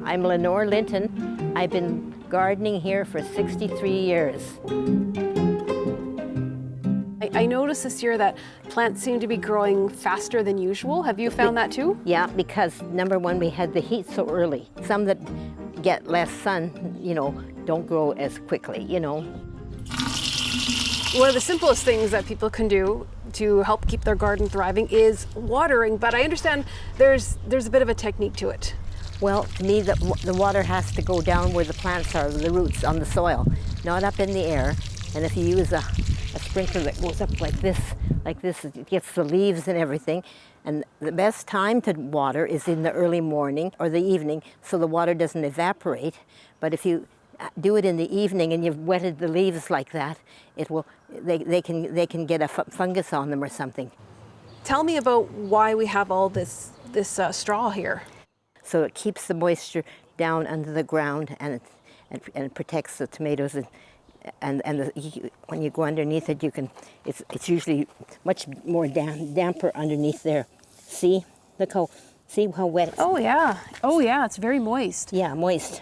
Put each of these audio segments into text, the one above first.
I'm Lenore Linton. I've been gardening here for 63 years. I noticed this year that plants seem to be growing faster than usual. Have you found that too? Yeah, because number one, we had the heat so early. Some that get less sun, don't grow as quickly, One of the simplest things that people can do to help keep their garden thriving is watering, but I understand there's a bit of a technique to it. Well, to me, the water has to go down where the plants are, the roots on the soil, not up in the air. And if you use a sprinkler that goes up like this, it gets the leaves and everything. And the best time to water is in the early morning or the evening, so the water doesn't evaporate. But if you do it in the evening and you've wetted the leaves like that, they can get a fungus on them or something. Tell me about why we have all this straw here. So it keeps the moisture down under the ground, and it protects the tomatoes. When you go underneath it, it's usually much more damper underneath there. See how wet. Oh yeah, it's very moist. Yeah, moist.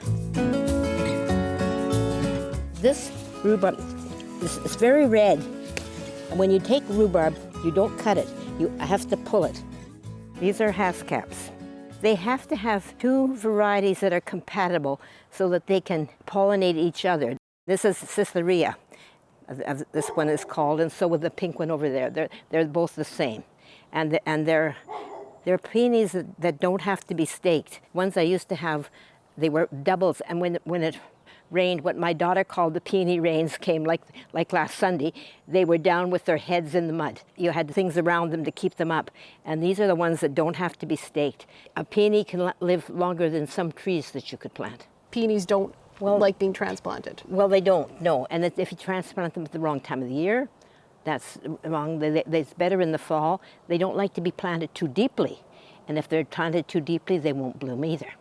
This rhubarb is very red, and when you take rhubarb, you don't cut it. You have to pull it. These are hascaps. They have to have two varieties that are compatible so that they can pollinate each other. This is Ciceria, this one is called, and so with the pink one over there. They're both the same. And they're peonies that don't have to be staked. Ones I used to have, they were doubles, and when it rained, what my daughter called the peony rains came like last Sunday, they were down with their heads in the mud. You had things around them to keep them up, and these are the ones that don't have to be staked. A peony can live longer than some trees that you could plant. Peonies don't like being transplanted. Well, they don't, no. And if you transplant them at the wrong time of the year, that's wrong. It's better in the fall. They don't like to be planted too deeply. And if they're planted too deeply, they won't bloom either.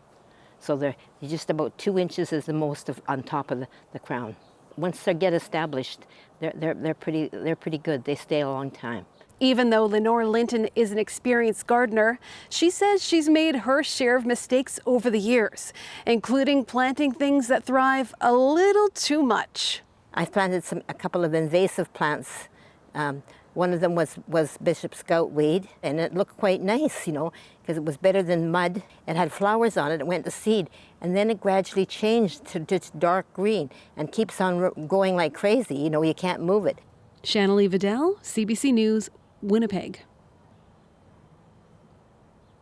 So they're just about 2 inches is the most on top of the crown. Once they get established, they're pretty good. They stay a long time. Even though Lenore Linton is an experienced gardener, she says she's made her share of mistakes over the years, including planting things that thrive a little too much. I've planted a couple of invasive plants. One of them was Bishop Scoutweed, and it looked quite nice, because it was better than mud. It had flowers on it. It went to seed, and then it gradually changed to just dark green and keeps on going like crazy. You can't move it. Shannalee Vidal, CBC News, Winnipeg.